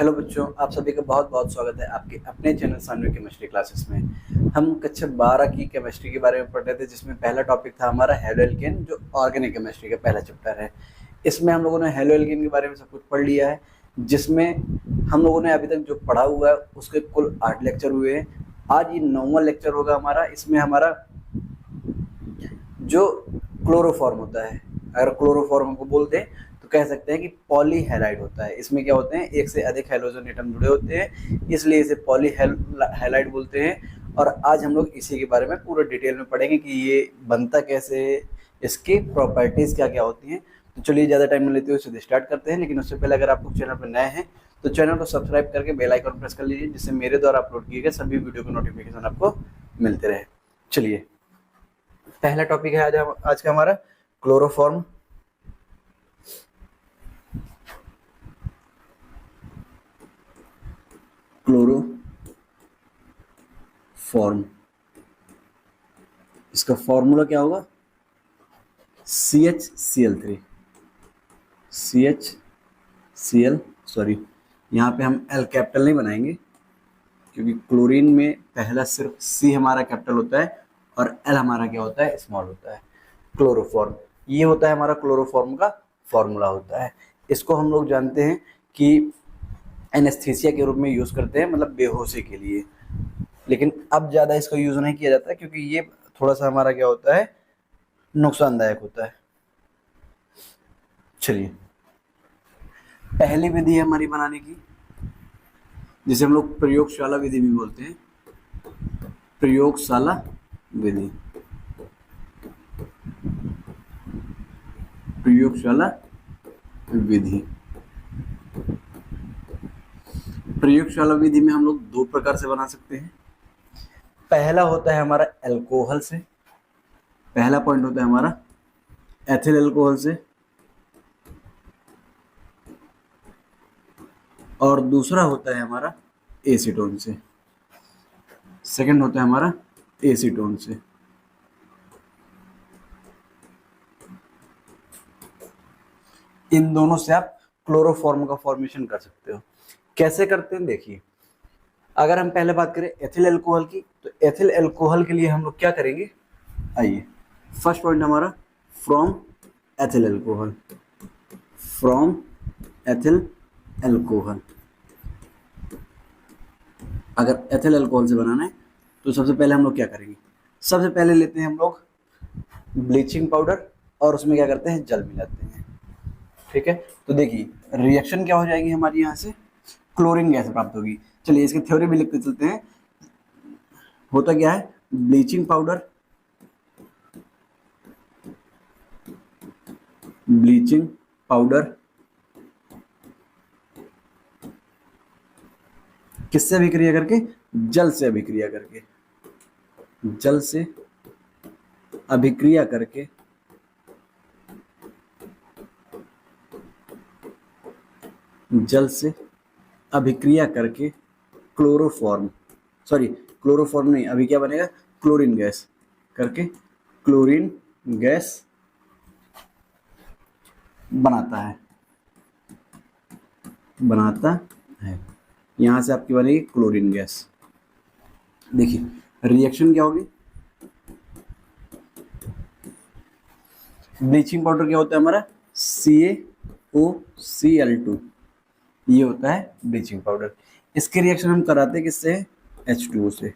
Hello बच्चों, आप सभी का बहुत बहुत स्वागत है आपके अपने चैनल सानवी केमिस्ट्री क्लासेस में। हम कक्षा 12 की केमिस्ट्री के बारे में पढ़ रहे थे, जिसमें पहला टॉपिक था हमारा हेलो एल्केन, जो ऑर्गेनिक केमिस्ट्री का पहला चैप्टर है। इसमें हम लोगों ने हेलो एल्केन के बारे में सब कुछ पढ़ लिया है, जिसमें हम लोगों ने अभी तक जो पढ़ा हुआ है उसके कुल 8 लेक्चर हुए हैं। आज ये 9वां लेक्चर होगा हमारा। इसमें हमारा जो क्लोरोफॉर्म होता है, अगर क्लोरोफॉर्म को बोलते हैं तो कह सकते हैं कि पॉलीहैलाइड होता है। इसमें क्या होते हैं, एक से अधिक हैलोजन एटम जुड़े होते हैं, इसलिए इसे पॉलीहैलाइड बोलते हैं। और आज हम लोग इसी के बारे में पूरा डिटेल में पढ़ेंगे कि ये बनता कैसे है, इसकी प्रॉपर्टीज क्या क्या होती हैं। तो चलिए ज़्यादा टाइम नहीं लेते हुए सीधे स्टार्ट करते हैं। लेकिन उससे पहले अगर आप लोग चैनल पर नए हैं तो चैनल को सब्सक्राइब करके बेल आइकन प्रेस कर लीजिए, जिससे मेरे द्वारा अपलोड किए गए सभी वीडियो के नोटिफिकेशन आपको मिलते रहे। चलिए, पहला टॉपिक है आज का हमारा क्लोरोफॉर्म। क्लोरोफॉर्म, इसका फॉर्मूला क्या होगा? CHCl3 CHCl, सॉरी यहाँ पे हम एल कैपिटल नहीं बनाएंगे, क्योंकि क्लोरीन में पहला सिर्फ C हमारा कैपिटल होता है और L हमारा क्या होता है, स्मॉल होता है। क्लोरोफॉर्म, ये होता है हमारा क्लोरोफॉर्म का फॉर्मूला होता है। इसको हम लोग जानते हैं कि एनेस्थीसिया के रूप में यूज़ करते हैं, मतलब बेहोशी के लिए। लेकिन अब ज़्यादा इसका यूज़ नहीं किया जाता है, क्योंकि ये थोड़ा सा हमारा क्या होता है, नुकसानदायक होता है। चलिए, पहली विधि है हमारी बनाने की, जिसे हम लोग प्रयोगशाला विधि भी बोलते हैं। प्रयोगशाला विधि, प्रयोगशाला विधि। प्रयोगशाला विधि में हम लोग दो प्रकार से बना सकते हैं। पहला होता है हमारा अल्कोहल से, पहला पॉइंट होता है हमारा एथिल अल्कोहल से, और दूसरा होता है हमारा एसीटोन से। सेकंड होता है हमारा एसीटोन से। इन दोनों से आप क्लोरोफॉर्म का फॉर्मेशन कर सकते हो। कैसे करते हैं देखिए, अगर हम पहले बात करें एथिल अल्कोहल की, तो एथिल अल्कोहल के लिए हम लोग क्या करेंगे, आइए। फर्स्ट पॉइंट हमारा from ethyl alcohol, from ethyl alcohol. अगर एथिल अल्कोहल से बनाना है तो सबसे पहले हम लोग क्या करेंगे, सबसे पहले लेते हैं हम लोग ब्लीचिंग पाउडर और उसमें क्या करते हैं, जल मिलाते हैं। ठीक है, तो देखिए रिएक्शन क्या हो जाएगी हमारी, यहाँ से क्लोरीन गैस प्राप्त होगी। चलिए इसकी थ्योरी भी लिखते चलते हैं। होता क्या है, ब्लीचिंग पाउडर, ब्लीचिंग पाउडर किससे अभिक्रिया करके, जल से अभिक्रिया करके, जल से अभिक्रिया करके जल से अभिक्रिया करके क्लोरोफॉर्म, सॉरी क्लोरोफॉर्म नहीं, अभी क्या बनेगा, क्लोरीन गैस करके क्लोरीन गैस बनाता है। यहां से आपकी बनेगी क्लोरीन गैस। देखिए रिएक्शन क्या होगी, ब्लीचिंग पाउडर क्या होता है हमारा, CaOCl2, ये होता है ब्लीचिंग पाउडर। इसके रिएक्शन हम कराते हैं किससे, H2O से।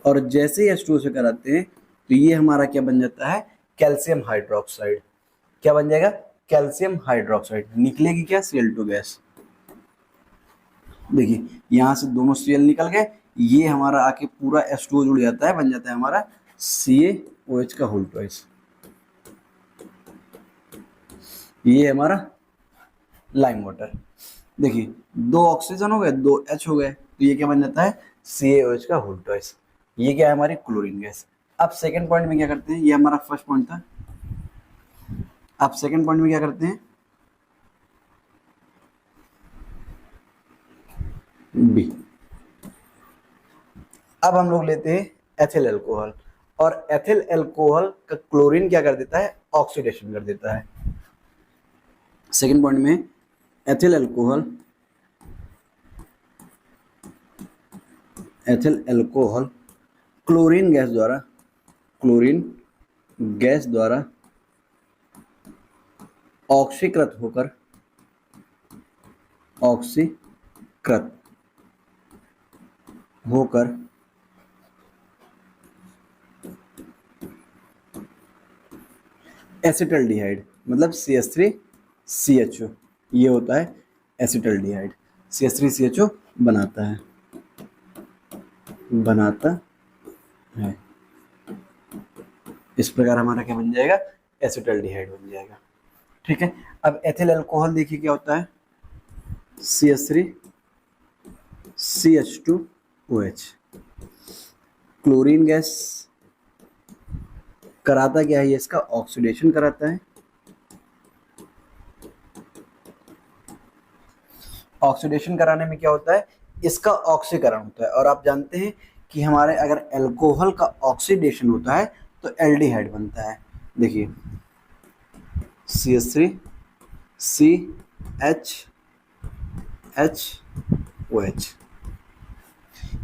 और जैसे ही H2O से कराते हैं तो ये हमारा क्या बन जाता है, कैल्शियम हाइड्रोक्साइड। क्या बन जाएगा, कैल्शियम हाइड्रोक्साइड। निकलेगी क्या, Cl2 गैस। देखिए यहाँ से दोनों Cl निकल गए, ये हमारा आके पूरा H2O जुड़ जाता है, बन जाता है हमारा CaOH का होल ट्वाइस। ये हमारा लाइम वाटर। देखिए दो ऑक्सीजन हो गए, दो H हो गए, तो ये क्या बन जाता है, CaOH का होल ट्वाइस। ये क्या है, हमारी क्लोरीन गैस। अब सेकंड पॉइंट में क्या करते हैं, ये हमारा फर्स्ट पॉइंट था। अब सेकंड पॉइंट में क्या करते हैं, बी। अब हम लोग लेते हैं एथिल अल्कोहल, और एथिल अल्कोहल का क्लोरीन क्या कर देता है, ऑक्सीडेशन कर देता है। सेकंड पॉइंट में ethyl alcohol ethyl alcohol chlorine gas द्वारा ऑक्सीकृत होकर एसिटल्डिहाइड मतलब CH3CHO, ये होता है एसिटल्डिहाइड। CH3CHO बनाता है इस प्रकार हमारा क्या बन जाएगा, एसिटल्डिहाइड बन जाएगा। ठीक है, अब एथिल अल्कोहल देखिए क्या होता है, CH3CH2OH। क्लोरीन गैस कराता क्या है, ये इसका ऑक्सीडेशन कराता है। ऑक्सीडेशन कराने में क्या होता है, इसका ऑक्सीकरण होता है। और आप जानते हैं कि हमारे अगर अल्कोहल का ऑक्सीडेशन होता है तो एल्डिहाइड बनता है। देखिए CH3CHOH,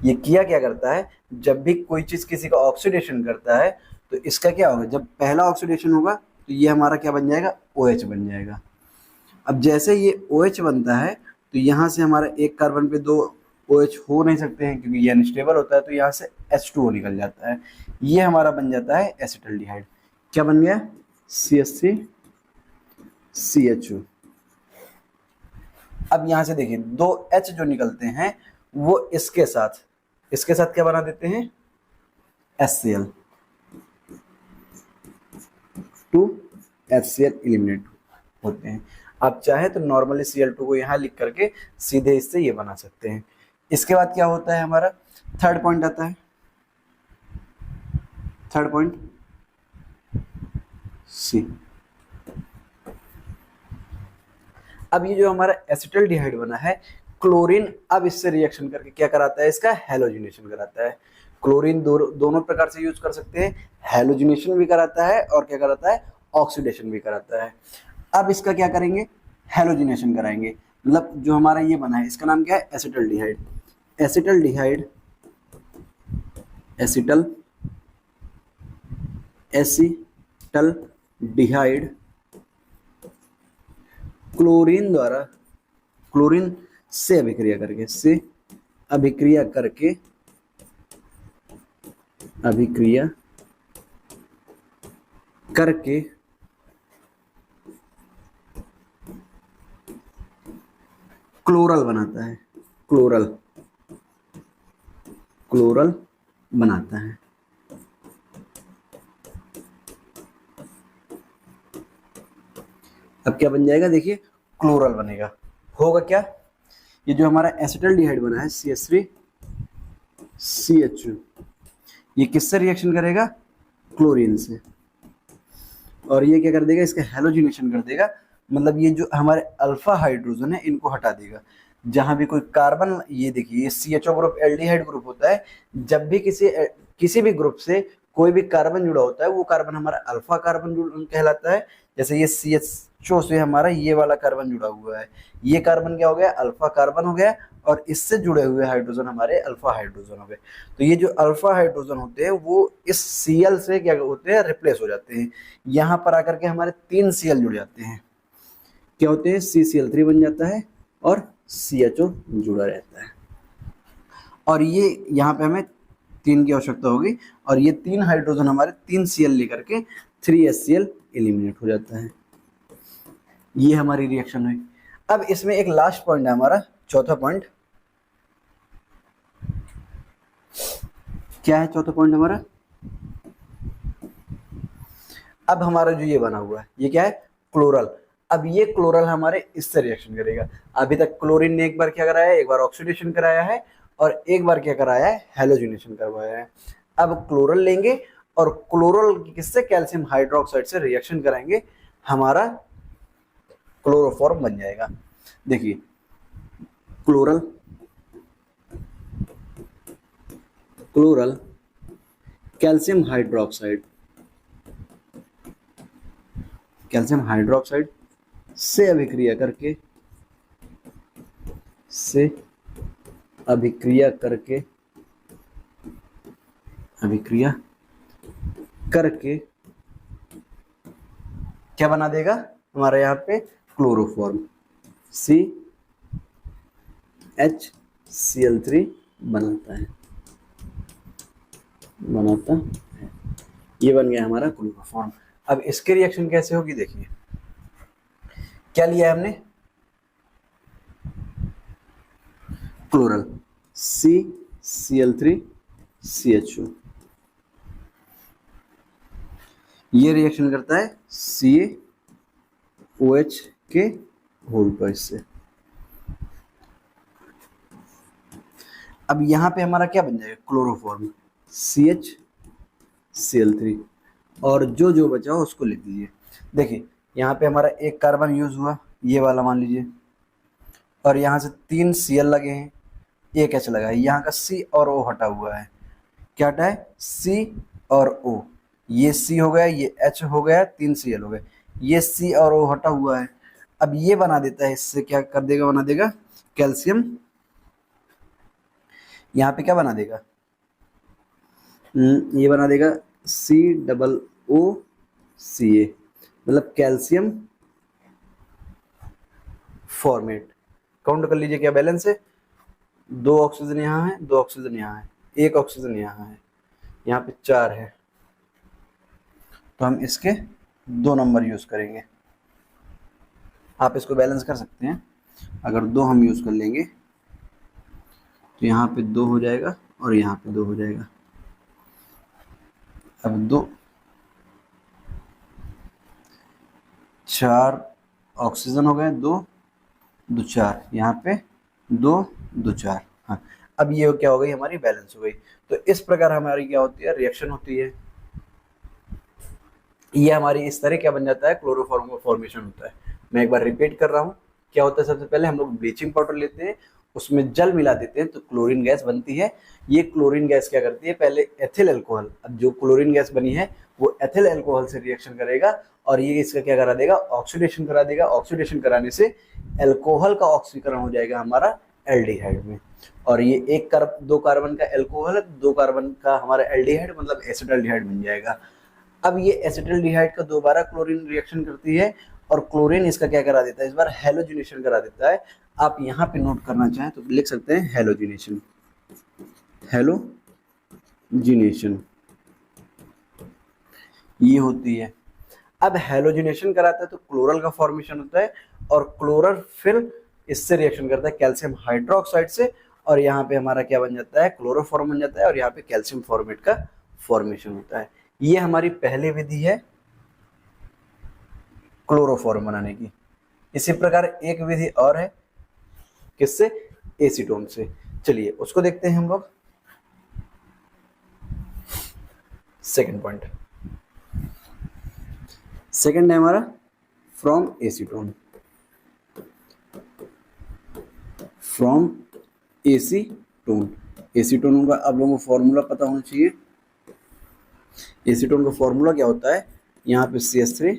ये किया क्या करता है, जब भी कोई चीज किसी का ऑक्सीडेशन करता है तो इसका क्या होगा, जब पहला ऑक्सीडेशन होगा तो ये हमारा क्या बन जाएगा, OH बन जाएगा। अब जैसे ये OH बनता है तो यहाँ से हमारा एक कार्बन पे दो OH हो नहीं सकते हैं क्योंकि ये अनस्टेबल होता है, तो यहाँ से H2O निकल जाता है, ये हमारा बन जाता है एसिटल्डिहाइड। क्या बन गया, CH3CHO। अब यहाँ से देखिए दो H जो निकलते हैं वो इसके साथ क्या बना देते हैं, HCl, 2 HCl एलिमिनेट होते हैं। आप चाहे तो नॉर्मली Cl2 को यहाँ लिख करके सीधे इससे ये बना सकते हैं। इसके बाद क्या होता है, हमारा थर्ड पॉइंट आता है, थर्ड पॉइंट C। अब ये जो हमारा एसिटल्डिहाइड बना है, क्लोरीन अब इससे रिएक्शन करके क्या कराता है, इसका हैलोजिनेशन कराता है। क्लोरीन दोनों प्रकार से यूज कर सकते हैं, हैलोजिनेशन भी कराता है और क्या कराता है, ऑक्सीडेशन भी कराता है। अब इसका क्या करेंगे, हैलोजिनेशन कराएंगे, मतलब जो हमारा ये बना है इसका नाम क्या है, एसिटल्डिहाइड। एसिटल्डिहाइड क्लोरीन से अभिक्रिया करके क्लोरल बनाता है, क्लोरल बनाता है। अब क्या बन जाएगा, देखिए क्लोरल बनेगा। होगा क्या, ये जो हमारा एसिटल्डिहाइड बना है CH3CHO, ये किससे रिएक्शन करेगा, क्लोरीन से, और ये क्या कर देगा, इसका हैलोजिनेशन कर देगा। मतलब ये जो हमारे अल्फा हाइड्रोजन है इनको हटा देगा। जहां भी कोई कार्बन, ये देखिए ये CHO ग्रुप एल्डिहाइड ग्रुप होता है, जब भी किसी भी ग्रुप से कोई भी कार्बन जुड़ा होता है वो कार्बन हमारा अल्फा कार्बन कहलाता है। जैसे ये CHO से हमारा ये वाला कार्बन जुड़ा हुआ है, ये कार्बन क्या हो गया, अल्फा कार्बन हो गया, और इससे जुड़े हुए हाइड्रोजन हमारे अल्फा हाइड्रोजन हो गए। तो ये जो अल्फा हाइड्रोजन होते हैं वो इस Cl से क्या होते हैं, रिप्लेस हो जाते हैं। यहाँ पर आकर के हमारे 3 Cl जुड़ जाते हैं, क्या होते हैं, CCl3 बन जाता है और CHO जुड़ा रहता है। और ये यहाँ पे हमें 3 की आवश्यकता होगी, और ये 3 हाइड्रोजन हमारे 3 Cl लेकर के 3HCl एलिमिनेट हो जाता है। ये हमारी रिएक्शन हुई। अब इसमें एक लास्ट पॉइंट है हमारा, चौथा पॉइंट। क्या है चौथा पॉइंट हमारा, अब हमारा जो ये बना हुआ है ये क्या है, क्लोरल। अब ये क्लोरल हमारे इससे रिएक्शन करेगा। अभी तक क्लोरीन ने एक बार क्या कराया है, एक बार ऑक्सीडेशन कराया है और एक बार क्या कराया है, हैलोजिनेशन करवाया है। अब क्लोरल लेंगे और क्लोरल किससे, कैल्शियम हाइड्रोक्साइड से रिएक्शन कराएंगे, हमारा क्लोरोफॉर्म बन जाएगा। देखिए क्लोरल कैल्शियम हाइड्रोक्साइड से अभिक्रिया करके अभिक्रिया करके क्या बना देगा हमारा यहाँ पे क्लोरोफॉर्म CHCl3 बनाता है। ये बन गया हमारा क्लोरोफॉर्म। अब इसके रिएक्शन कैसे होगी देखिए, क्या लिया है हमने, क्लोरल CCl3CHO, ये रिएक्शन करता है CaOH के होल पर इससे। अब यहाँ पे हमारा क्या बन जाएगा, क्लोरोफॉर्म CHCl3, और जो जो बचा हो उसको लिख दीजिए। देखिए यहाँ पे हमारा एक कार्बन यूज हुआ, ये वाला मान लीजिए, और यहाँ से 3 Cl लगे हैं, एक H लगा है, यहाँ का C और O हटा हुआ है। क्या हटा है, C और O, ये C हो गया, ये H हो गया, 3 Cl हो गए, ये C और O हटा हुआ है। अब ये बना देता है, इससे क्या कर देगा, बना देगा कैल्शियम, यहाँ पे क्या बना देगा, ये बना देगा COOCA, मतलब कैल्शियम फॉर्मेट। काउंट कर लीजिए क्या बैलेंस है, 2 ऑक्सीजन यहाँ है, 2 ऑक्सीजन यहाँ है, 1 ऑक्सीजन यहाँ है, यहाँ पे 4 है, तो हम इसके 2 नंबर यूज करेंगे। आप इसको बैलेंस कर सकते हैं, अगर 2 हम यूज कर लेंगे तो यहाँ पे 2 हो जाएगा और यहाँ पे 2 हो जाएगा। अब 2 4 ऑक्सीजन हो गए, 2 2 4, यहाँ पे 2 2 4। हाँ, अब ये क्या हो गई, हमारी बैलेंस हो गई। तो इस प्रकार हमारी क्या होती है, रिएक्शन होती है। ये हमारी इस तरह क्या बन जाता है, क्लोरोफॉर्म का फॉर्मेशन होता है। मैं एक बार रिपीट कर रहा हूँ, क्या होता है, सबसे पहले हम लोग ब्लीचिंग पाउडर लेते हैं, उसमें जल मिला देते हैं तो क्लोरीन गैस बनती है। ये क्लोरीन गैस क्या करती है, पहले एथिल अल्कोहल, अब जो क्लोरीन गैस बनी है वो एथिल अल्कोहल से रिएक्शन करेगा और ये इसका क्या करा देगा, ऑक्सीडेशन करा देगा। ऑक्सीडेशन कराने से अल्कोहल का ऑक्सीकरण हो जाएगा हमारा एल्डिहाइड में, और ये 2 कार्बन का अल्कोहल है, 2 कार्बन का हमारा एल्डिहाइड, मतलब एसिटाल्डिहाइड बन जाएगा। अब ये एसिटाल्डिहाइड का दोबारा क्लोरीन रिएक्शन करती है और क्लोरीन इसका क्या करा देता है, इस बार हैलोजिनेशन करा देता है। आप यहाँ पे नोट करना चाहें तो लिख सकते हैं हैलोजिनेशन, हैलोजिनेशन ये होती है। अब हैलोजिनेशन कराता है तो क्लोरल का फॉर्मेशन होता है और क्लोरल फिर इससे रिएक्शन करता है कैल्शियम हाइड्रोक्साइड से, और यहाँ पे हमारा क्या बन जाता है, क्लोरोफॉर्म बन जाता है और यहाँ पे कैल्शियम फॉर्मेट का फॉर्मेशन होता है। ये हमारी पहली विधि है क्लोरोफॉर्म बनाने की। इसी प्रकार एक विधि और है, किससे, एसीटोन से। चलिए उसको देखते हैं हम लोग। सेकंड पॉइंट, सेकंड है हमारा from acetone, from acetone. Acetone का आप लोगों को फॉर्मूला पता होना चाहिए। एसीटोन का फॉर्मूला क्या होता है, यहाँ पे CH3,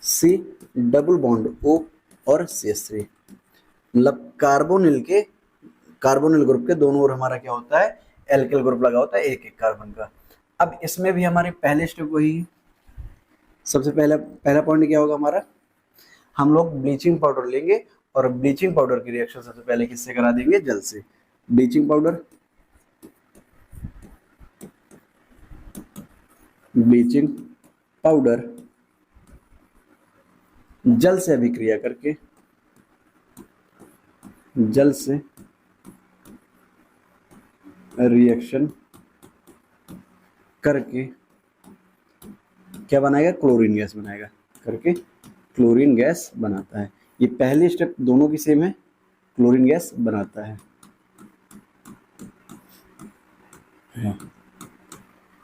C double bond O और CH3, मतलब कार्बोनिल ग्रुप के दोनों ओर हमारा क्या होता है, एल्किल ग्रुप लगा होता है एक एक कार्बन का। अब इसमें भी हमारे पहले स्टेप वही, सबसे पहला पॉइंट क्या होगा हमारा, हम लोग ब्लीचिंग पाउडर लेंगे और ब्लीचिंग पाउडर की रिएक्शन सबसे पहले किससे करा देंगे, जल से। ब्लीचिंग पाउडर जल से अभिक्रिया करके, जल से रिएक्शन करके क्या बनाएगा, क्लोरीन गैस बनाएगा, करके क्लोरीन गैस बनाता है। ये पहली स्टेप दोनों की सेम है, क्लोरीन गैस बनाता है।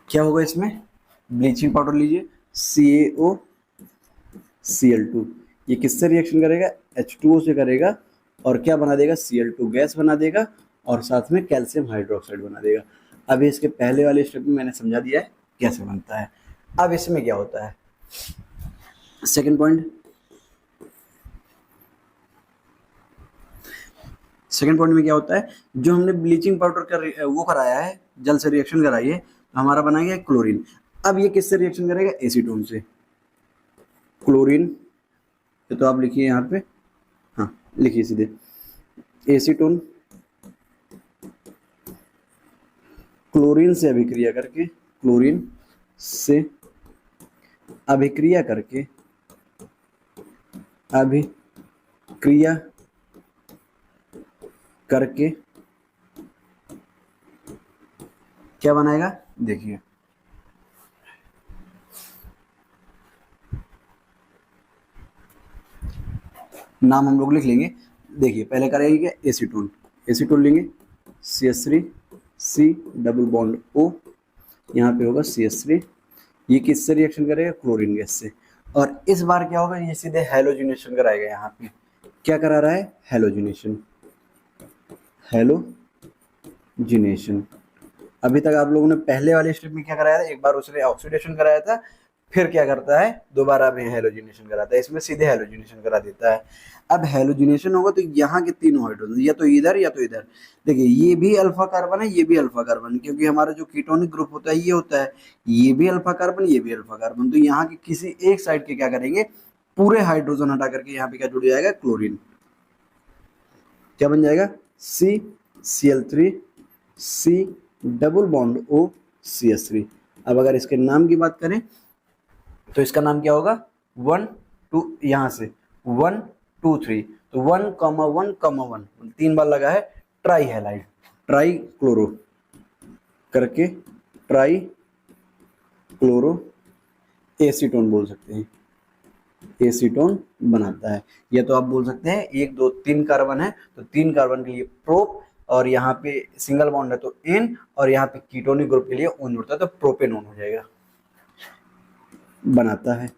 क्या होगा इसमें, ब्लीचिंग पाउडर लीजिए, CaOCl2, ये किससे रिएक्शन करेगा, H2O से करेगा और क्या बना देगा, Cl2 गैस बना देगा और साथ में कैल्शियम हाइड्रोक्साइड बना देगा। अभी इसके पहले वाले स्टेप में मैंने समझा दिया है कैसे बनता है। अब इसमें क्या होता है, सेकंड पॉइंट में क्या होता है, जो हमने ब्लीचिंग पाउडर का वो कराया है, जल से रिएक्शन कराई है, हमारा बना गया क्लोरीन। अब ये किससे रिएक्शन करेगा? एसीटोन से। क्लोरीन, ये तो आप लिखिए यहाँ पे, हाँ लिखिए सीधे, एसीटोन क्लोरीन से अभिक्रिया करके, क्लोरीन से अभिक्रिया करके, अभिक्रिया करके क्या बनाएगा? देखिए, नाम हम लोग लिख लेंगे। देखिए पहले करेंगे क्या? एसीटोन, एसीटोन लेंगे CH3 C double bond O, यहाँ पे होगा CH3, ये किससे रिएक्शन करेगा? क्लोरीन गैस से। और इस बार क्या होगा? ये सीधे हैलोजिनेशन कराएगा। यहाँ पे क्या करा रहा है? Halogenation, halogenation. अभी तक आप लोगों ने पहले वाले स्टेप में क्या कराया था? एक बार उसने ऑक्सीडेशन कराया था, फिर क्या करता है? दोबारा में हैलोजिनेशन कराता है। इसमें सीधे हैलोजिनेशन करा देता है। अब हैलोजिनेशन होगा तो यहाँ के तीनों हाइड्रोजन या तो इधर या तो इधर, देखिए ये भी अल्फा कार्बन है, ये भी अल्फा कार्बन, क्योंकि हमारा जो कीटोनिक ग्रुप होता है ये होता है, ये भी अल्फा कार्बन, ये भी अल्फा कार्बन। तो यहाँ के किसी एक साइड के क्या करेंगे? पूरे हाइड्रोजन हटा करके यहाँ पे क्या जुड़ जाएगा? क्लोरीन। क्या बन जाएगा? CCl3 C double bond O CH3। अब अगर इसके नाम की बात करें तो इसका नाम क्या होगा? 1 2, यहाँ से 1 2 3, तो 1,1,1 3 बार लगा है ट्राई हैलाइड, ट्राई क्लोरो करके ट्राई क्लोरो एसीटोन बोल सकते हैं, एसीटोन बनाता है। या तो आप बोल सकते हैं 1 2 3 कार्बन है तो 3 कार्बन के लिए प्रोप, और यहाँ पे सिंगल बॉन्ड है तो एन, और यहाँ पे कीटोनिक ग्रुप के लिए ओन जुड़ता है तो प्रोपेनोन हो जाएगा, बनाता है।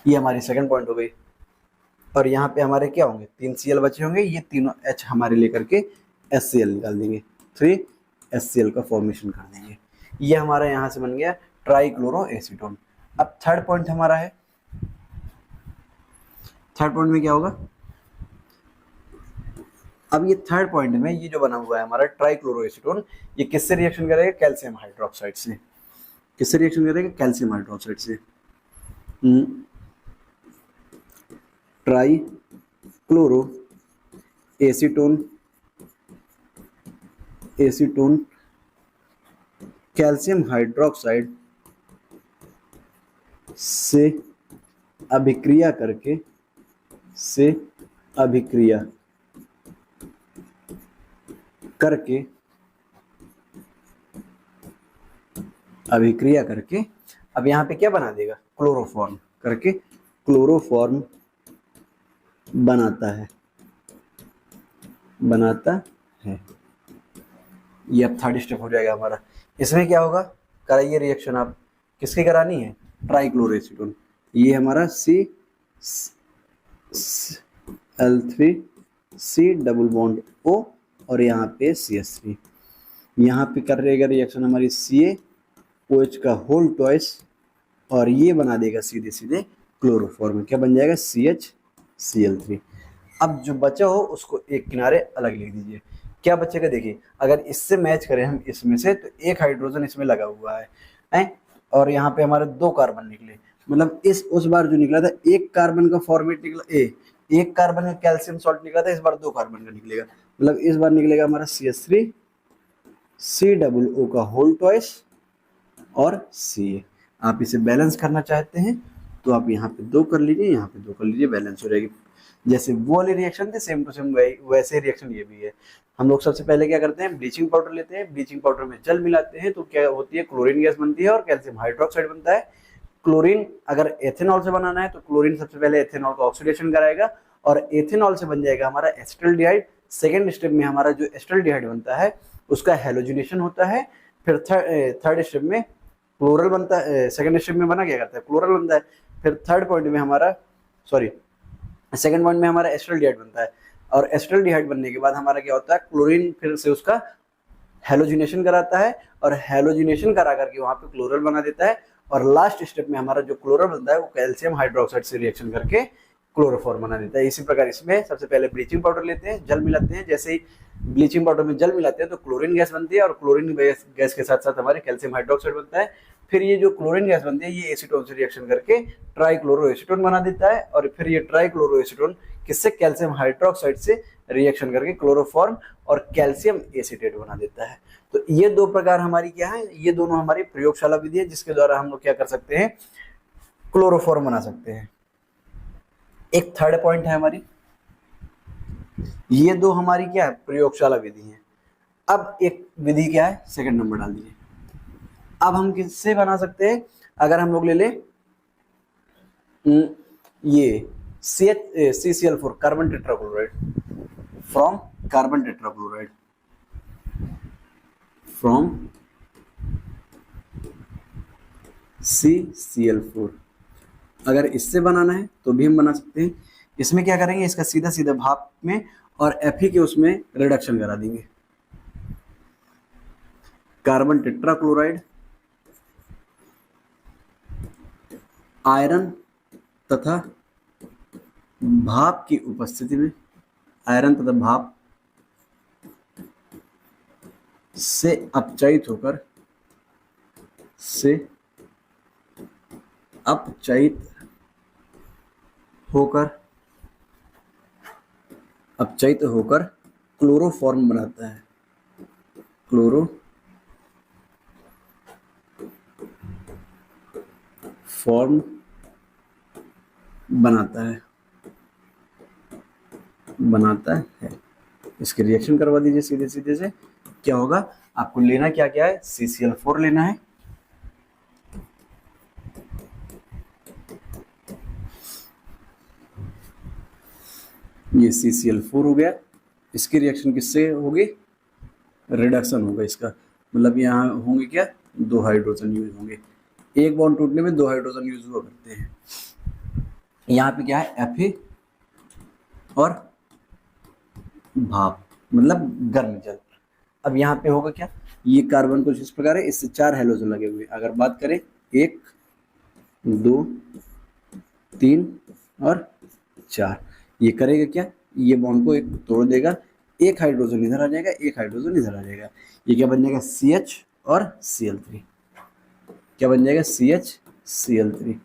ये हमारी सेकंड पॉइंट हो गई। और यहाँ पे हमारे क्या होंगे? 3 Cl बचे होंगे, ये तीनों H हमारे लेकर के HCl निकाल देंगे, 3 HCl का फॉर्मेशन कर देंगे। ये हमारा यहाँ से बन गया ट्राईक्लोरो एसीटोन। अब थर्ड पॉइंट हमारा है, थर्ड पॉइंट में क्या होगा? अब ये थर्ड पॉइंट में ये जो बना हुआ है हमारा ट्राईक्लोरो एसीटोन, ये किससे रिएक्शन करेगा? कैल्शियम हाइड्रोक्साइड से। किससे रिएक्शन करेगा? कैल्शियम हाइड्रोक्साइड से। Trichloro acetone, acetone calcium hydroxide से अभिक्रिया करके, से अभिक्रिया करके, अभिक्रिया करके अब यहाँ पे क्या बना देगा? क्लोरोफॉर्म करके क्लोरोफॉर्म बनाता है, बनाता है। ये अब थर्ड स्टेप हो जाएगा हमारा। इसमें क्या होगा? कराइए रिएक्शन आप, किसकी करानी है? Trichloro acetone. ये हमारा CL3 C double bond O, और यहाँ पे CH3। यहाँ पे कर रहेगा रिएक्शन हमारी CaOH का होल ट्वाइस, और ये बना देगा सीधे सीधे क्लोरोफॉर्म। क्या बन जाएगा? CHCl3। अब जो बचा हो उसको एक किनारे अलग लिख दीजिए। क्या बचेगा? देखिए अगर इससे मैच करें हम इसमें से, तो एक हाइड्रोजन इसमें लगा हुआ है और यहाँ पे हमारे 2 कार्बन निकले, मतलब उस बार जो निकला था 1 कार्बन का फॉर्मेट निकला, एक कार्बन का कैल्शियम सॉल्ट निकला था, इस बार 2 कार्बन का निकलेगा, मतलब इस बार निकलेगा हमारा CH3 C डबल O का होल ट्वाइस और Ca। आप इसे बैलेंस करना चाहते हैं तो आप यहाँ पे 2 कर लीजिए, यहाँ पे 2 कर लीजिए, बैलेंस हो जाएगी। जैसे वो वाले रिएक्शन थे सेम टू सेम वैसे रिएक्शन ये भी है। हम लोग सबसे पहले क्या करते हैं? ब्लीचिंग पाउडर लेते हैं, ब्लीचिंग पाउडर में जल मिलाते हैं तो क्या होती है? क्लोरीन गैस बनती है और कैल्शियम हाइड्रोक्साइड बनता है। क्लोरीन अगर एथेनॉल से बनाना है तो क्लोरीन सबसे पहले एथेनॉल का ऑक्सीडेशन कराएगा और एथेनॉल से बन जाएगा हमारा एसिटाल्डिहाइड। सेकेंड स्टेप में हमारा जो एसिटाल्डिहाइड बनता है उसका हैलोजिनेशन होता है। फिर थर्ड स्टेप में क्लोरल बनता है, सेकेंड स्टेप में बना क्या करता है? क्लोरल बनता है। फिर थर्ड पॉइंट में हमारा सेकेंड पॉइंट में हमारा एसिटाल्डिहाइड बनता है, और एसिटाल्डिहाइड बनने के बाद हमारा क्या होता है? क्लोरीन फिर से उसका हैलोजिनेशन कराता है और हैलोजिनेशन करा करके वहां पे क्लोरल बना देता है। और लास्ट स्टेप में हमारा जो क्लोरल बनता है वो कैल्शियम हाइड्रोक्साइड से रिएक्शन करके क्लोरोफॉर्म बना देता है। इसी प्रकार इसमें सबसे पहले ब्लीचिंग पाउडर लेते हैं, जल मिलाते हैं, जैसे ही ब्लीचिंग पाउडर में जल मिलाते हैं तो क्लोरीन गैस बनती है, और क्लोरीन गैस के साथ साथ हमारे कैल्शियम हाइड्रोक्साइड बनता है। फिर ये जो क्लोरीन गैस बनती है ये एसीटोन से रिएक्शन करके ट्राइक्लोरोएसीटोन बना देता है, और फिर ये ट्राइक्लोरोएसीटोन किससे, कैल्शियम हाइड्रोक्साइड से रिएक्शन करके क्लोरोफॉर्म और कैल्शियम एसीटेट बना देता है। तो ये दो प्रकार हमारी क्या है, ये दोनों हमारी प्रयोगशाला विधि है जिसके द्वारा हम लोग क्या कर सकते हैं, क्लोरोफॉर्म बना सकते हैं। एक थर्ड पॉइंट है हमारी, ये दो हमारी क्या है, प्रयोगशाला विधि है। अब एक विधि क्या है, सेकंड नंबर डाल दीजिए। अब हम किससे बना सकते हैं, अगर हम लोग ले लें ये CCl4 carbon tetrachloride from carbon tetrachloride from CCl4, अगर इससे बनाना है तो भी हम बना सकते हैं। इसमें क्या करेंगे, इसका सीधा सीधा भाप में और Fe के उसमें रिडक्शन करा देंगे। कार्बन टेट्राक्लोराइड आयरन तथा भाप की उपस्थिति में, आयरन तथा भाप से अपचयित होकर अपचयित होकर क्लोरोफॉर्म बनाता है, क्लोरोफॉर्म बनाता है। इसके रिएक्शन करवा दीजिए सीधे सीधे से। क्या होगा, आपको लेना क्या क्या है, CCl4 लेना है, ये CCl4 हो गया। इसकी रिएक्शन किससे होगी, रिडक्शन होगा इसका, मतलब यहाँ होंगे क्या, 2 हाइड्रोजन यूज होंगे। एक बॉन्ड टूटने में 2 हाइड्रोजन यूज हुआ करते हैं। यहाँ पे क्या है, Fe और भाप मतलब गर्म जल। अब यहाँ पे होगा क्या, ये कार्बन कुछ इस प्रकार है, इससे 4 हाइड्रोजन लगे हुए। अगर बात करें 1 2 3 और 4, ये करेगा क्या, ये बॉन्ड को एक तोड़ देगा, एक हाइड्रोजन इधर आ जाएगा, एक हाइड्रोजन इधर आ जाएगा। ये क्या बन जाएगा, CH और Cl3। क्या बन जाएगा, CH Cl3,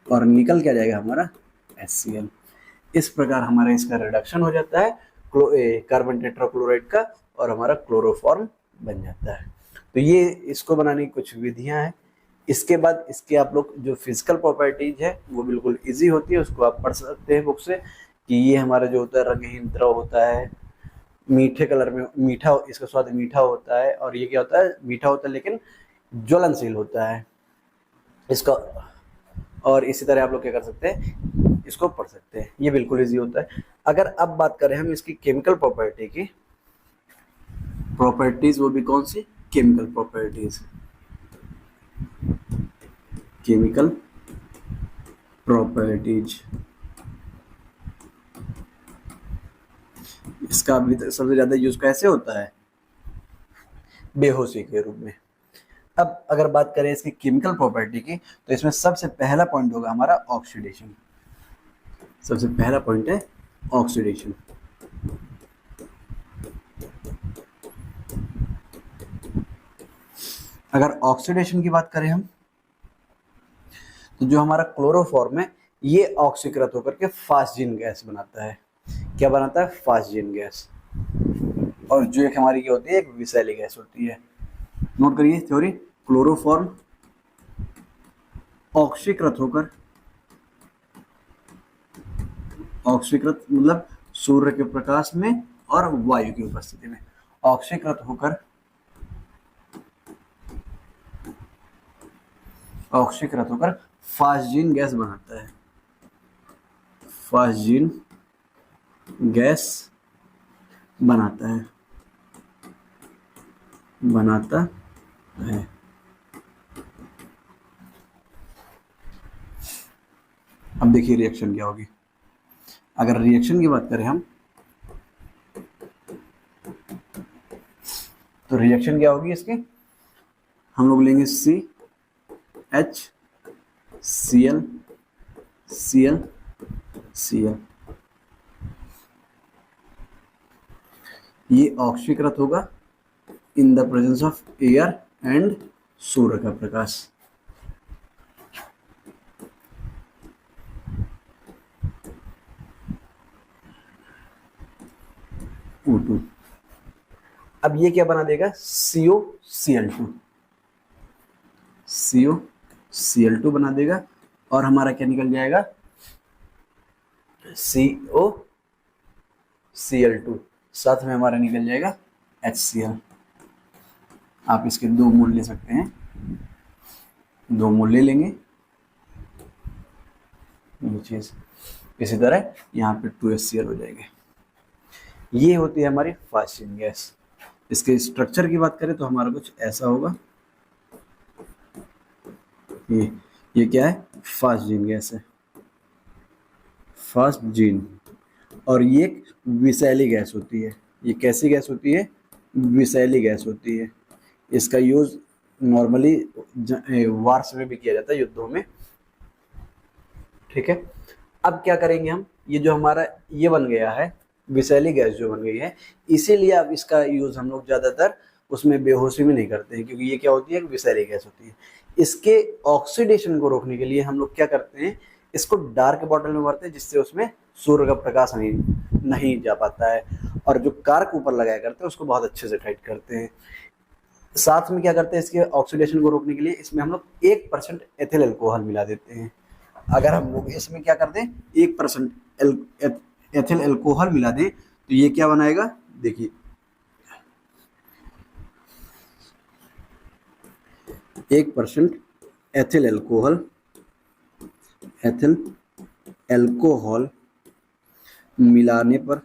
और निकल क्या जाएगा हमारा HCl। इस प्रकार हमारा इसका रिडक्शन हो जाता है कार्बन टेट्राक्लोराइड का, और हमारा क्लोरोफॉर्म बन जाता है। तो ये इसको बनाने की कुछ विधियां हैं। इसके बाद इसके आप लोग जो फिजिकल प्रॉपर्टीज है वो बिल्कुल इजी होती है, उसको आप पढ़ सकते हैं बुक से, कि ये हमारा जो होता है रंगहीन द्रव होता है, मीठे कलर में, मीठा, इसका स्वाद मीठा होता है, और ये क्या होता है, मीठा होता है लेकिन ज्वलनशील होता है इसका। और इसी तरह आप लोग क्या कर सकते हैं, इसको पढ़ सकते हैं, ये बिल्कुल इजी होता है। अगर अब बात करें हम इसकी केमिकल प्रॉपर्टी की, प्रॉपर्टीज वो भी कौन सी, केमिकल प्रॉपर्टीज, केमिकल प्रॉपर्टीज। इसका अभी तक सबसे ज्यादा यूज कैसे होता है, बेहोशी के रूप में। अब अगर बात करें इसकी केमिकल प्रॉपर्टी की, तो इसमें सबसे पहला पॉइंट होगा हमारा ऑक्सीडेशन। सबसे पहला पॉइंट है ऑक्सीडेशन। अगर ऑक्सीडेशन की बात करें हम, तो जो हमारा क्लोरोफॉर्म है ये ऑक्सीकृत होकर के फास्जिन गैस बनाता है। क्या बनाता है, फास्जिन गैस। और जो एक हमारी क्या होती है, एक विषैली गैस होती है। नोट करिए थ्योरी, क्लोरोफॉर्म ऑक्सीकृत होकर, ऑक्सीकृत मतलब सूर्य के प्रकाश में और वायु की उपस्थिति में, ऑक्सीकृत होकर, ऑक्सीकृत होकर फास्जिन गैस बनाता है, फास्जिन गैस बनाता है, अब देखिए रिएक्शन क्या होगी। अगर रिएक्शन की बात करें हम, तो रिएक्शन क्या होगी इसकी, हम लोग लेंगे CH Cl Cl, ये ऑक्सीकृत होगा in the presence of air and सूर्य का प्रकाश। O2, अब ये क्या बना देगा, COCl2, COCl2 बना देगा और हमारा क्या निकल जाएगा, COCl2, साथ में हमारा निकल जाएगा HCl। आप इसके दो मोल ले सकते हैं, दो मोल ले लेंगे ये चीज, इसी तरह यहाँ पे 2HCl हो जाएंगे। ये होती है हमारी फास्ट चेन गैस। इसके स्ट्रक्चर की बात करें तो हमारा कुछ ऐसा होगा, ये क्या है, फास्ट चेन गैस है, फास्ट चेन। और ये एक विषैली गैस होती है। ये कैसी गैस होती है, विषैली गैस होती है। इसका यूज नॉर्मली वार्स में भी किया जाता है, युद्धों में, ठीक है। अब क्या करेंगे हम, ये जो हमारा ये बन गया है विषैली गैस जो बन गई है, इसीलिए अब इसका यूज हम लोग ज्यादातर उसमें बेहोशी में नहीं करते हैं, क्योंकि ये क्या होती है, विषैली गैस होती है। इसके ऑक्सीडेशन को रोकने के लिए हम लोग क्या करते हैं, इसको डार्क बॉटल में भरते हैं, जिससे उसमें सूर्य का प्रकाश नहीं जा पाता है। और जो कार्क ऊपर लगाया करते हैं उसको बहुत अच्छे से टाइट करते हैं। साथ में क्या करते हैं, इसके ऑक्सीडेशन को रोकने के लिए इसमें हम लोग 1% एथिल अल्कोहल मिला देते हैं। अगर हम लोग इसमें क्या कर दें, 1% एथिल अल्कोहल मिला दें तो ये क्या बनाएगा, देखिए 1% एथिल अल्कोहल मिलाने पर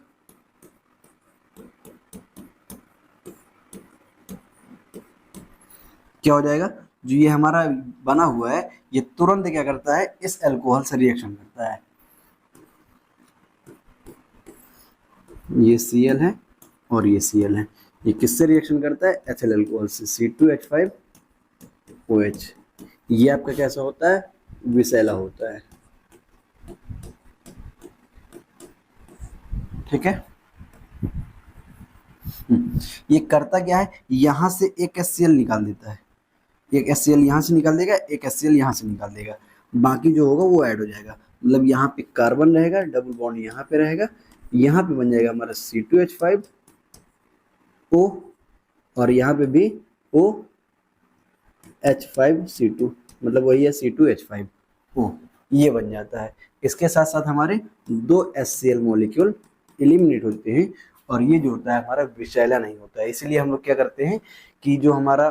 क्या हो जाएगा, जो ये हमारा बना हुआ है ये तुरंत क्या करता है, इस अल्कोहल से रिएक्शन करता है। ये Cl है और ये Cl है, ये किससे रिएक्शन करता है, एथिल अल्कोहल से, C2H5OH। ये आपका कैसा होता है, विषैला होता है, ठीक है। ये करता क्या है, यहां से एक HCl निकाल देता है, एक HCl यहां से निकाल देगा, एक HCl यहां से निकाल देगा, बाकी जो होगा वो ऐड हो जाएगा। मतलब यहाँ पे कार्बन रहेगा, डबल बॉन्ड यहाँ पे रहेगा, यहाँ पे बन जाएगा हमारा C2H5O और यहाँ पे भी OH5C2, मतलब वही है C2H5O, ये बन जाता है। इसके साथ साथ हमारे 2 HCl मॉलिक्यूल एलिमिनेट होते हैं और ये जो होता है हमारा विषैला नहीं होता है। इसलिए हम लोग क्या करते हैं कि जो हमारा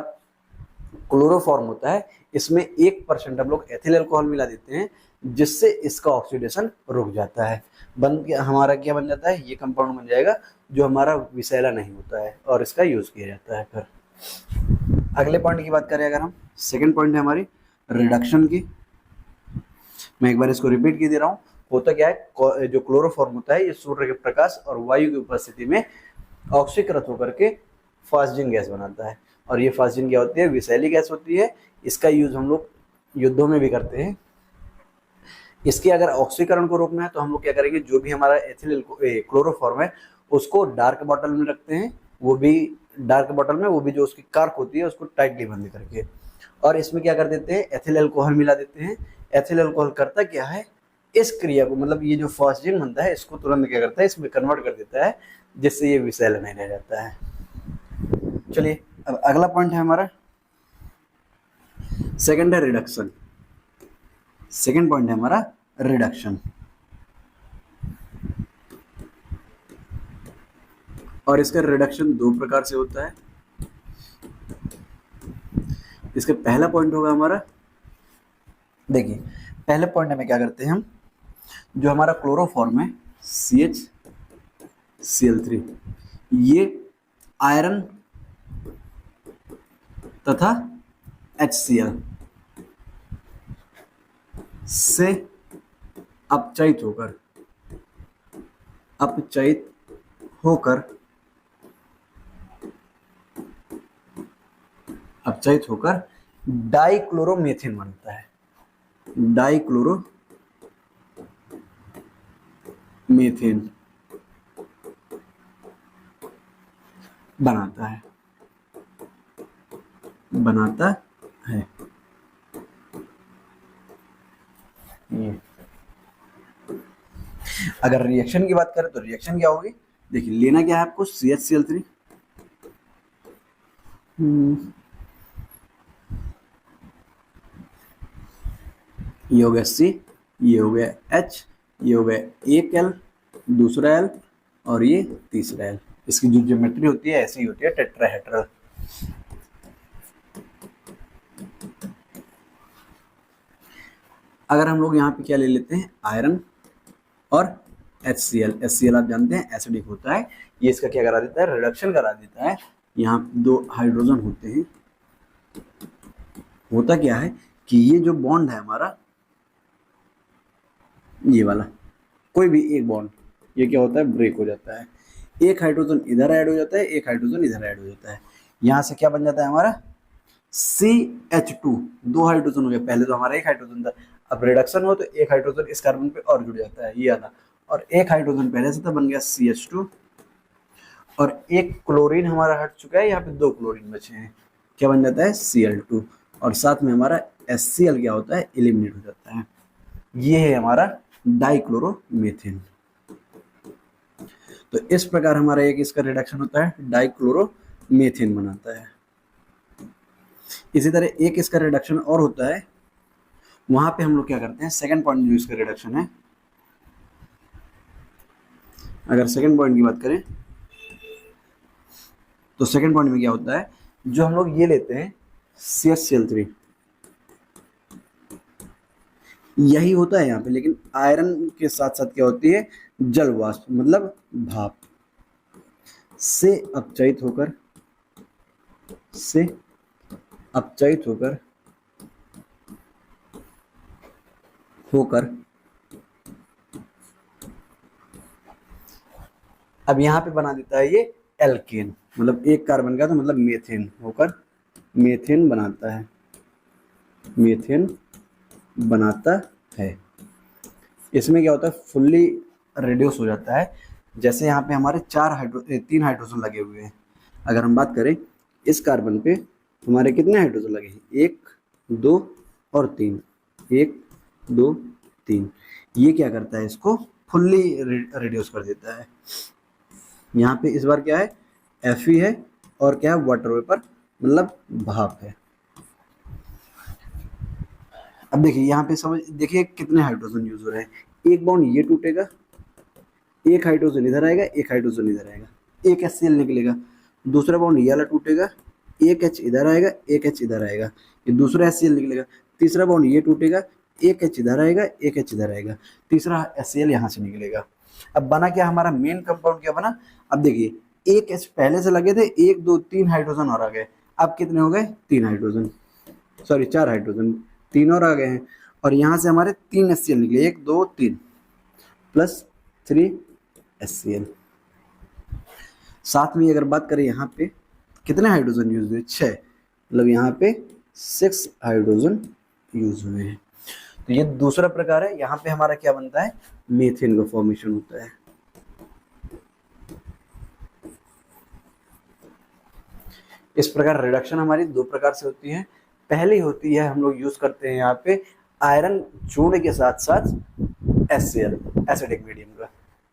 क्लोरोफॉर्म होता है इसमें 1% हम लोग एथिल अल्कोहल मिला देते हैं, जिससे इसका ऑक्सीडेशन रुक जाता है। हमारा क्या बन जाता है, ये कंपाउंड बन जाएगा जो हमारा विषैला नहीं होता है और इसका यूज किया जाता है। फिर अगले पॉइंट की बात करें अगर हम, सेकंड पॉइंट है हमारी रिडक्शन की। मैं एक बार इसको रिपीट की दे रहा हूँ। होता क्या है, जो क्लोरोफॉर्म होता है ये सूर्य के प्रकाश और वायु की उपस्थिति में ऑक्सीकृत होकर के फास्जिन गैस बनाता है। और ये फास्जिन क्या होती है, विषैली गैस होती है। इसका यूज हम लोग युद्धों में भी करते हैं। इसके अगर ऑक्सीकरण को रोकना है तो हम लोग क्या करेंगे, जो भी हमारा एथिल क्लोरोफॉर्म है उसको डार्क बॉटल में रखते हैं, वो भी डार्क बॉटल में, वो भी जो उसकी कार्क होती है उसको टाइटली बंद करके, और इसमें क्या कर देते हैं, एथिल अल्कोहल मिला देते हैं। एथिल अल्कोहल करता क्या है, इस क्रिया को, मतलब ये जो फास्जिन बनता है इसको तुरंत क्या करता है, इसमें कन्वर्ट कर देता है, जिससे ये विषैला नहीं रह जाता है। चलिए अब अगला पॉइंट है हमारा, सेकंड है रिडक्शन। सेकंड पॉइंट है हमारा रिडक्शन। और इसका रिडक्शन 2 प्रकार से होता है। इसका पहला पॉइंट होगा हमारा, देखिए पहले पॉइंट में क्या करते हैं हम, जो हमारा क्लोरोफॉर्म है CHCl3, ये आयरन तथा HCl से अपचयित होकर डाइक्लोरोमेथिन बनता है। मीथेन बनाता है ये। अगर रिएक्शन की बात करें तो रिएक्शन क्या होगी, देखिए लेना क्या है आपको, CHCl3 ये हो गया C, ये हो गया H, ये हो गया एक L, दूसरा L और ये तीसरा L। इसकी जो ज्योमेट्री होती है ऐसी होती है टेट्राहेड्रल। अगर हम लोग यहाँ पे क्या ले लेते हैं, आयरन और HCl आप जानते हैं एसिडिक होता है, ये इसका क्या करा देता है, रिडक्शन करा देता है। यहाँ दो हाइड्रोजन होते हैं, होता क्या है कि ये जो बॉन्ड है हमारा, ये वाला कोई भी एक बॉन्ड, ये क्या होता है, ब्रेक हो जाता है। एक हाइड्रोजन इधर ऐड हो जाता है, एक हाइड्रोजन इधर ऐड हो जाता है। यहाँ से क्या बन जाता है हमारा CH2, दो हाइड्रोजन हो गया, पहले तो हमारा एक हाइड्रोजन था, अब रिडक्शन हो तो एक हाइड्रोजन इस कार्बन पे और जुड़ जाता है, ये आना, और एक हाइड्रोजन पहले से था, बन गया CH2, और एक क्लोरीन हमारा हट चुका है, यहाँ पे दो क्लोरीन बचे हैं, क्या बन जाता है Cl2, और साथ में हमारा HCl क्या होता है, एलिमिनेट हो जाता है। ये है हमारा डाइक्लोरोमीथेन। तो इस प्रकार हमारा एक इसका रिडक्शन होता है, डाइक्लोरोमीथेन बनाता है। इसी तरह एक इसका रिडक्शन और होता है, वहां पे हम लोग क्या करते हैं, सेकंड पॉइंट जो इसका रिडक्शन है, अगर सेकंड पॉइंट की बात करें तो सेकंड पॉइंट में क्या होता है, जो हम लोग ये लेते हैं CHCl3, यही होता है यहाँ पे, लेकिन आयरन के साथ साथ क्या होती है, जल वाष्प मतलब भाप से अपचयित होकर अब यहाँ पे बना देता है ये एल्केन, मतलब एक कार्बन का, तो मतलब मेथेन होकर मेथेन बनाता है। इसमें क्या होता है, फुल्ली रिड्यूस हो जाता है। जैसे यहाँ पे हमारे तीन हाइड्रोजन लगे हुए हैं, अगर हम बात करें इस कार्बन पे हमारे कितने हाइड्रोजन लगे हैं, 1 2 और 3, 1 2 3, ये क्या करता है, इसको फुल्ली रिड्यूस कर देता है। यहाँ पे इस बार क्या है, Fe है, और क्या है, वाटर वेपर मतलब भाप है। अब देखिए यहाँ पे देखिए कितने हाइड्रोजन यूज हो रहे हैं, एक बॉन्ड ये टूटेगा, एक हाइड्रोजन इधर आएगा, एक हाइड्रोजन इधर आएगा, एक HCl निकलेगा, दूसरा बॉन्ड ये वाला टूटेगा, एक H इधर आएगा, एक H इधर आएगा, ये दूसरा HCl निकलेगा, तीसरा बॉन्ड ये टूटेगा, एक H इधर आएगा, एक H इधर आएगा, तीसरा HCl यहाँ से निकलेगा। अब बना क्या हमारा मेन कंपाउंड, क्या बना, अब देखिए एक H पहले से लगे थे, 1 2 3 हाइड्रोजन और आ गए, अब कितने हो गए, 4 हाइड्रोजन, 3 और आ गए हैं, और यहाँ से हमारे 3 HCl निकले, 1 2 3 प्लस 3 HCl। साथ में अगर बात करें यहाँ पे कितने हाइड्रोजन यूज हुए, 6, मतलब यहाँ पे 6 हाइड्रोजन यूज हुए हैं। तो ये दूसरा प्रकार है, यहाँ पे हमारा क्या बनता है, मीथेन का फॉर्मेशन होता है। इस प्रकार रिडक्शन हमारी दो प्रकार से होती है। पहली होती है, हम लोग यूज करते हैं यहाँ पे आयरन चूर्ण के साथ साथ HCl एसिडिक मीडियम का,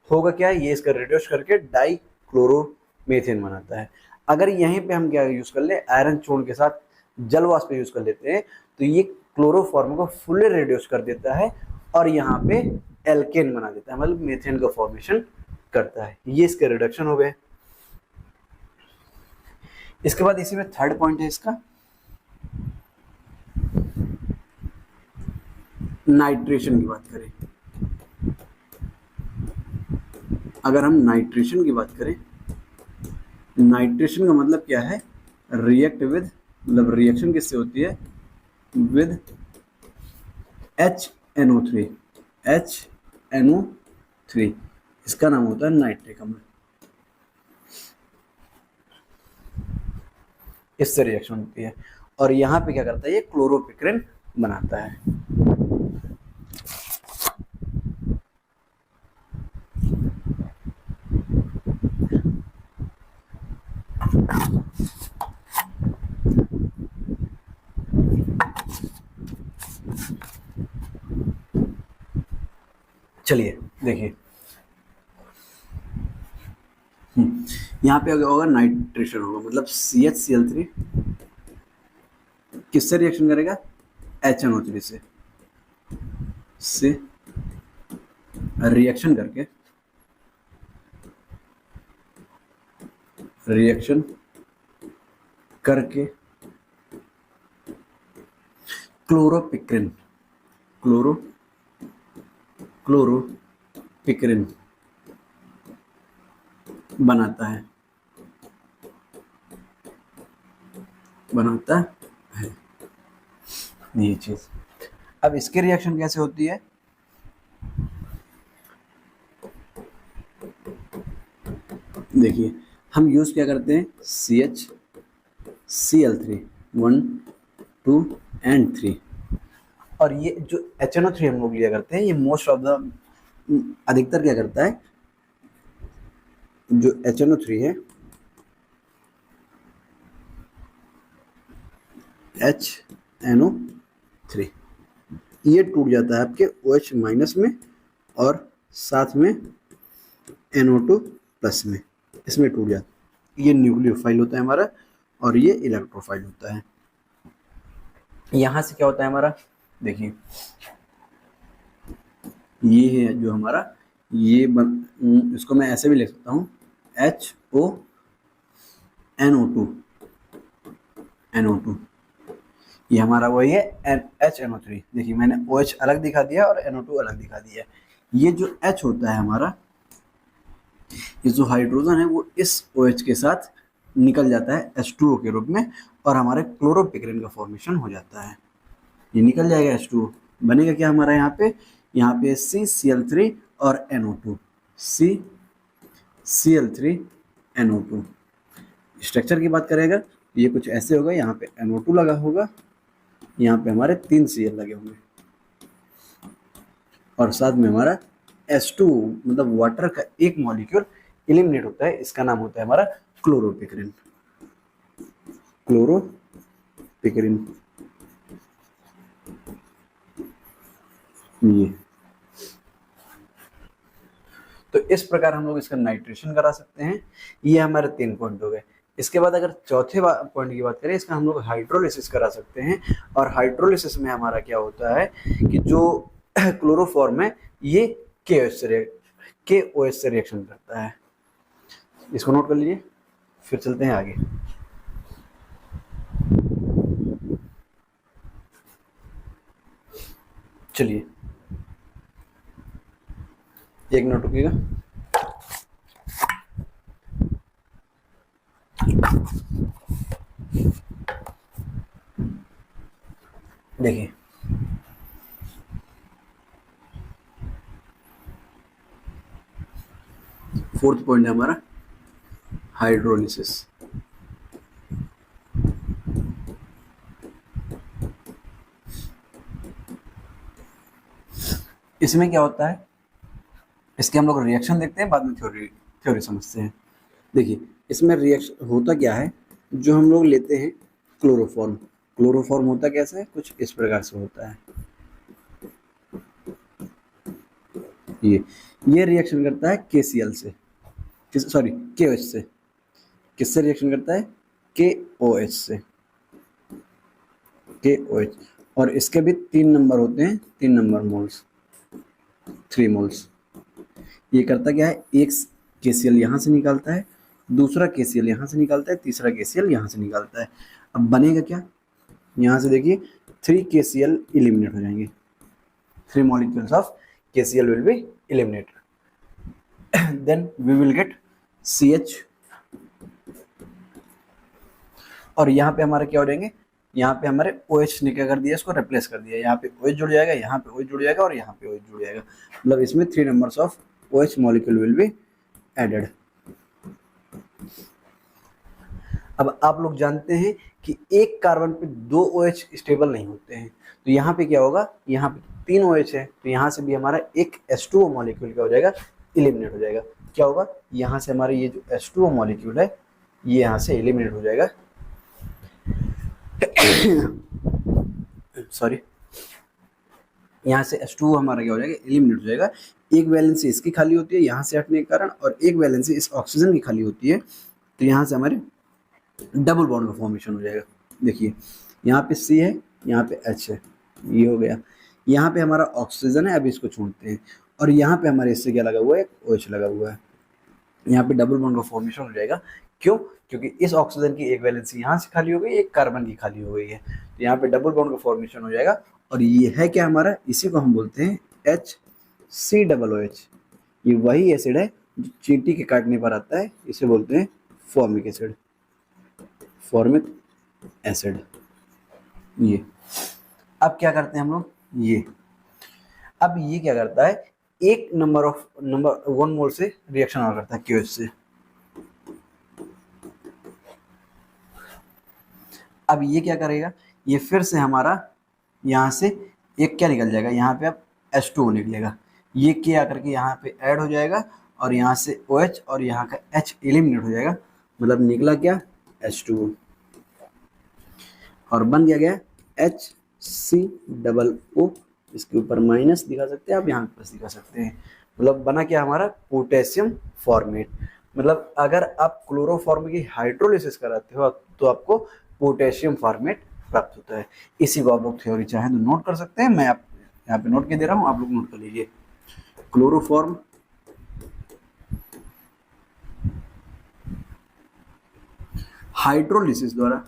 होगा क्या, ये इसका रिड्यूस करके डाइक्लोरोमीथेन बनाता है। अगर यहीं पे हम क्या यूज कर ले, आयरन चूर्ण के साथ जल वाष्प यूज कर लेते हैं, तो ये क्लोरोफॉर्म को फुल्ली रिड्यूस कर देता है और यहाँ पे एल्केन बना देता है, मतलब मीथेन का फॉर्मेशन करता है। ये इसके रिडक्शन हो गए। इसके बाद इसी में थर्ड पॉइंट है इसका, नाइट्रेशन की बात करें, अगर हम नाइट्रेशन की बात करें, नाइट्रेशन का मतलब क्या है, रिएक्ट विद, मतलब रिएक्शन किससे होती है, विद HNO3, इसका नाम होता है नाइट्रिक अम्ल। इससे रिएक्शन होती है, और यहाँ पे क्या करता है, ये क्लोरोपिक्रिन बनाता है। चलिए देखिए, यहाँ पे अगर होगा नाइट्रेशन होगा, मतलब CHCl3 किससे रिएक्शन करेगा, HNO3 से रिएक्शन करके क्लोरोपिक्रिन क्लोरोपिक्रिन बनाता है ये चीज। अब इसकी रिएक्शन कैसे होती है, देखिए हम यूज क्या करते हैं, CHCl3 1 2 and 3, और ये जो HNO3 हम लोग लिया करते हैं, ये मोस्ट ऑफ द अधिकतर क्या करता है, जो HNO3 है, HNO3 ये टूट जाता है आपके OH माइनस में और साथ में NO2 प्लस में, इसमें टूट जाता है। ये न्यूक्लियोफाइल होता है हमारा और ये इलेक्ट्रोफाइल होता है। यहाँ से क्या होता है हमारा, देखिए ये है जो हमारा ये इसको मैं ऐसे भी लिख सकता हूँ HONO2 ये हमारा वही है HNO3। देखिए मैंने OH अलग दिखा दिया और NO2 अलग दिखा दिया। ये जो H होता है हमारा, ये जो हाइड्रोजन है वो इस OH के साथ निकल जाता है H2O के रूप में और हमारे क्लोरोपिक्रिन का फॉर्मेशन हो जाता है। ये निकल जाएगा H2O, बनेगा क्या हमारा यहाँ पे CCl3 और NO2, CCl3 NO2। स्ट्रक्चर की बात करें अगर, ये कुछ ऐसे होगा, यहाँ पे NO2 लगा होगा, यहाँ पे हमारे 3 Cl लगे होंगे और साथ में हमारा H2 मतलब वाटर का एक मॉलिक्यूल एलिमिनेट होता है, इसका नाम होता है हमारा क्लोरोपिक्रिन। ये तो इस प्रकार हम लोग इसका नाइट्रेशन करा सकते हैं। ये हमारे 3 पॉइंट हो गए। इसके बाद अगर चौथे पॉइंट की बात करें, इसका हम लोग हाइड्रोलिसिस करा सकते हैं। और हाइड्रोलिसिस में हमारा क्या होता है कि जो क्लोरोफॉर्म है ये KOH से रिएक्शन करता है। इसको नोट कर लीजिए, फिर चलते हैं आगे। चलिए एक नोट रुकिएगा। देखिए फोर्थ पॉइंट है हमारा हाइड्रोलिसिस। इसमें क्या होता है, इसके हम लोग रिएक्शन देखते हैं, बाद में थ्योरी समझते हैं। देखिए इसमें रिएक्शन होता क्या है, जो हम लोग लेते हैं क्लोरोफॉर्म होता कैसा है, कुछ इस प्रकार से होता है। ये रिएक्शन करता है KCl से, KOH से। किससे रिएक्शन करता है, KOH से, KOH। और इसके भी 3 नंबर होते हैं, 3 नंबर मोल्स, 3 मोल्स। ये करता क्या है, एक KCl यहाँ से निकालता है, दूसरा KCl यहाँ से निकालता है, तीसरा KCl यहाँ से निकालता है। अब बनेगा क्या, यहाँ से देखिए 3 KCl एलिमिनेट हो जाएंगे, 3 molecules of KCl will be eliminated, then we will get CH। और यहाँ पे हमारे क्या हो जाएंगे, यहाँ पे हमारे OH ने क्या कर दिया, इसको रिप्लेस कर दिया। यहाँ पे OH जुड़ जाएगा, यहाँ पे OH जुड़ जाएगा और यहाँ पे OH जुड़ जाएगा। मतलब इसमें 3 numbers of OH molecule will be added. अब आप लोग जानते हैं कि एक कार्बन पे 2 OH स्टेबल नहीं होते हैं, तो यहाँ पे क्या होगा, यहाँ पे 3 OH है, तो यहाँ से भी हमारा एक H2O मॉलिक्यूल क्या हो जाएगा, एलिमिनेट हो जाएगा। क्या होगा, यहाँ से हमारे ये जो H2O मॉलिक्यूल है ये यहाँ से एलिमिनेट हो जाएगा। सॉरी, यहाँ से H2O हमारा क्या हो जाएगा, एलिमिनेट हो जाएगा। एक वैलेंसी इसकी खाली होती है यहाँ से हटने के कारण, और एक वैलेंसी इस ऑक्सीजन की खाली होती है, तो यहाँ से हमारे डबल बॉन्ड का फॉर्मेशन हो जाएगा। देखिए यहाँ पे C है, यहाँ पे H है, ये हो गया। यहाँ पे हमारा ऑक्सीजन है, अभी इसको छोड़ते हैं, और यहाँ पे हमारे इससे क्या लगा हुआ है, OH लगा हुआ है। यहाँ पे डबल बॉन्ड का फॉर्मेशन हो जाएगा। क्यों? क्योंकि इस ऑक्सीजन की एक वैलेंसी यहाँ से खाली हो गई, एक कार्बन की खाली हो गई है, तो यहाँ पे डबल बॉन्ड का फॉर्मेशन हो जाएगा। और ये है क्या हमारा, इसी को हम बोलते हैं HCOOH। ये वही एसिड है जो चींटी के काटने पर आता है, इसे बोलते हैं फॉर्मिक एसिड, फॉर्मिक एसिड। ये अब क्या करते हैं हम लोग, ये अब ये क्या करता है, एक नंबर 1 मोल से रिएक्शन और करता है QH से। अब ये क्या करेगा, ये फिर से हमारा यहाँ से एक क्या निकल जाएगा, यहाँ पे अब H2O निकलेगा, ये क्या करके यहाँ पे ऐड हो जाएगा, और यहाँ से OH और यहाँ का H एलिमिनेट हो जाएगा, मतलब निकला क्या, H2O, और बन गया HCOO। इसके ऊपर माइनस दिखा सकते हैं आप, यहाँ प्लस दिखा सकते हैं, मतलब बना क्या हमारा, पोटेशियम फॉर्मेट। मतलब अगर आप क्लोरोफॉर्म की हाइड्रोलिसिस कराते हो तो आपको पोटेशियम फॉर्मेट प्राप्त होता है। इसी को आप लोग थ्योरी चाहें तो नोट कर सकते हैं, मैं आप यहाँ पे नोट के दे रहा हूँ, आप लोग नोट कर लीजिए। क्लोरोफॉर्म हाइड्रोलिसिस द्वारा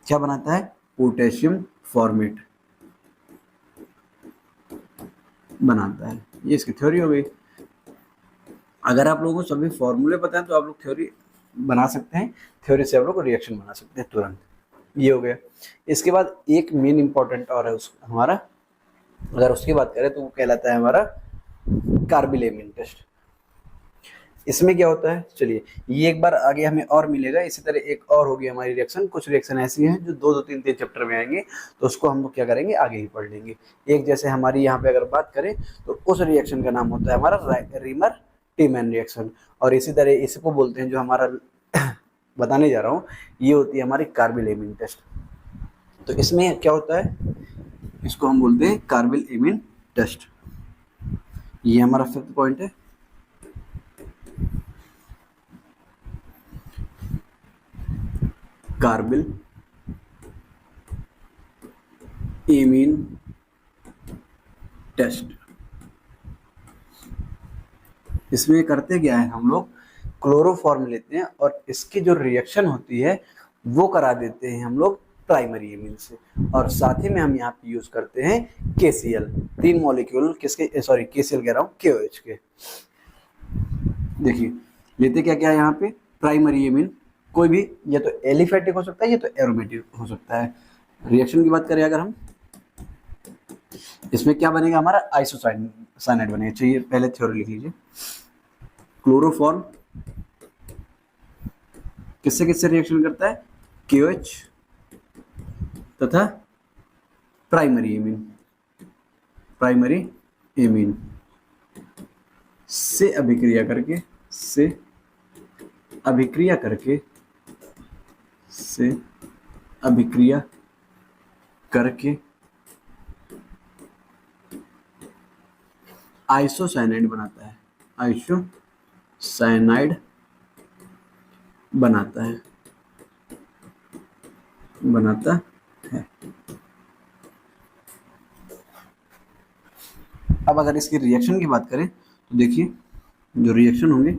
क्या बनाता है, पोटेशियम फॉर्मेट बनाता है। ये इसकी थ्योरी हो गई। अगर आप लोगों को सभी फॉर्मूले पता है तो आप लोग थ्योरी बना सकते हैं, थ्योरी से आप लोग रिएक्शन बना सकते हैं तुरंत। ये हो गया। इसके बाद एक मेन इंपॉर्टेंट और है हमारा, अगर उसकी बात करें तो वो कहलाता है हमारा कार्बिल एमीन टेस्ट। इसमें क्या होता है, चलिए ये एक बार आगे हमें और मिलेगा। इसी तरह एक और होगी हमारी रिएक्शन, कुछ रिएक्शन ऐसी हैं जो 2-3 चैप्टर में आएंगे, तो उसको हम लोग क्या करेंगे, आगे ही पढ़ लेंगे। एक जैसे हमारी यहाँ पे अगर बात करें तो उस रिएक्शन का नाम होता है हमारा रीमर टीमैन रिएक्शन, और इसी तरह इसको बोलते हैं, जो हमारा बताने जा रहा हूँ, ये होती है हमारी कार्बिल एमीन टेस्ट। तो इसमें क्या होता है, इसको हम बोलते हैं कार्बिल एमीन टेस्ट। ये हमारा 5th पॉइंट है। Carbylamine test. इसमें करते क्या है, हम लोग क्लोरोफॉर्म लेते हैं और इसकी जो रिएक्शन होती है वो करा देते हैं हम लोग प्राइमरी एमीन से, और साथ ही में हम यहाँ पे यूज करते हैं KCl, 3 मॉलिक्यूल किसके, सॉरी KCl कह रहा हूँ, KOH के। देखिए लेते क्या क्या है यहाँ पे, प्राइमरी एमीन, कोई भी, ये तो एलिफेटिक हो सकता है, ये तो एरोमेटिक हो सकता है। रिएक्शन की बात करें अगर हम, इसमें क्या बनेगा हमारा, आइसोसाइनाइड बनेगा। चाहिए पहले थ्योरी लिख लीजिए। क्लोरोफॉर्म किससे किससे रिएक्शन करता है, KOH तथा प्राइमरी एमीन से अभिक्रिया करके आइसोसाइनाइड बनाता है, बनाता है। अब अगर इसकी रिएक्शन की बात करें तो देखिए जो रिएक्शन होंगे,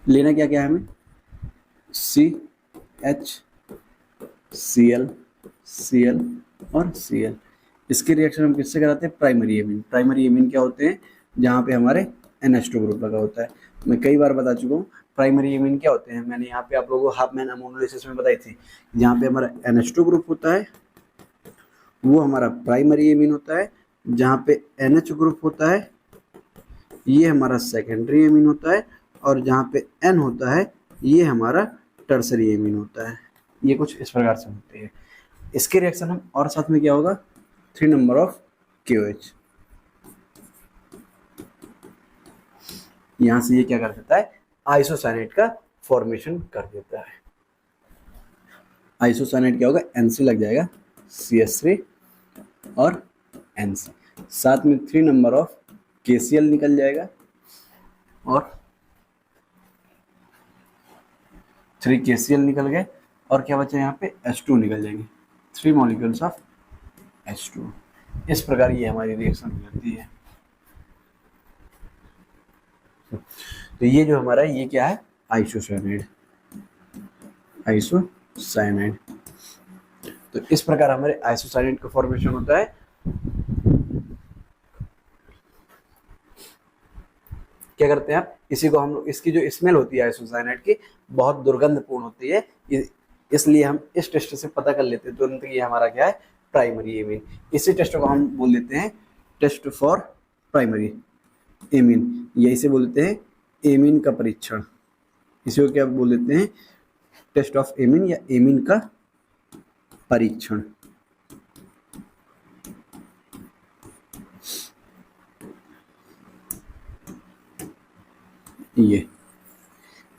लेना क्या क्या है हमें, CH, Cl और Cl। इसके रिएक्शन हम किससे कराते हैं, प्राइमरी एमीन क्या होते हैं, जहाँ पे हमारे NH2 ग्रुप लगा होता है। मैं कई बार बता चुका हूँ प्राइमरी एमीन क्या होते हैं, मैंने यहाँ पे आप लोगों को हाफमैन अमोनोलिसिस में बताई थी। जहाँ पे हमारा NH2 ग्रुप होता है वो हमारा प्राइमरी एमीन होता है, जहाँ पे NH ग्रुप होता है ये हमारा सेकेंडरी एमीन होता है, और जहाँ पे N होता है ये हमारा टर्सरी एमीन होता है। ये कुछ इस प्रकार से होते हैं। इसके रिएक्शन हम और साथ में क्या होगा, 3 नंबर ऑफ KOH। यहाँ से ये क्या कर देता है, आइसोसाइनेट का फॉर्मेशन कर देता है। आइसोसाइनेट क्या होगा, NC लग जाएगा, CH3 और NC, साथ में 3 नंबर ऑफ KCl निकल जाएगा और 3 KCl निकल गए और क्या बचा यहाँ पे, H2 निकल जाएंगे, 3 मॉलिक्यूल्स ऑफ H2। इस प्रकार ये हमारी रिएक्शन हो जाती है। तो ये जो हमारा ये क्या है, आइसोसाइनाइड, आइसोसाइनाइड। तो इस प्रकार हमारे आइसोसाइनाइड का फॉर्मेशन होता है। क्या करते हैं आप, इसी को हम लोग, इसकी जो स्मेल होती है आइसोसाइनाइड की बहुत दुर्गंधपूर्ण होती है, इसलिए हम इस टेस्ट से पता कर लेते हैं तुरंत कि ये हमारा क्या है, प्राइमरी एमीन। इसी टेस्ट को हम बोल देते हैं टेस्ट फॉर प्राइमरी एमीन, या इसे बोलते हैं एमीन का परीक्षण। इसे क्या बोल देते हैं, टेस्ट ऑफ एमीन या एमीन का परीक्षण। ये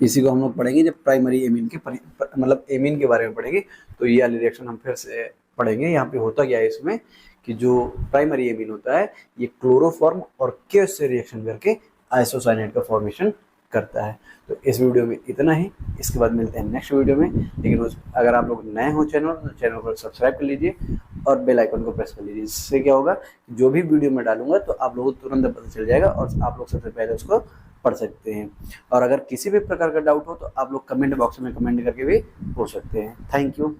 इसी को हम लोग पढ़ेंगे जब प्राइमरी एमीन के मतलब एमीन के बारे में पढ़ेंगे, तो ये वाली रिएक्शन हम फिर से पढ़ेंगे। यहाँ पे होता क्या है इसमें कि जो प्राइमरी एमीन होता है ये क्लोरोफॉर्म और केओएच से रिएक्शन करके आइसोसाइनेट का फॉर्मेशन करता है। तो इस वीडियो में इतना ही, इसके बाद मिलते हैं नेक्स्ट वीडियो में। लेकिन अगर आप लोग नए हो चैनल तो चैनल को सब्सक्राइब कर लीजिए और बेल आइकन को प्रेस कर लीजिए। इससे क्या होगा, जो भी वीडियो मैं डालूंगा तो आप लोगों को तुरंत पता चल जाएगा और आप लोग सबसे पहले उसको पढ़ सकते हैं। और अगर किसी भी प्रकार का डाउट हो तो आप लोग कमेंट बॉक्स में कमेंट करके भी पूछ सकते हैं। Thank you.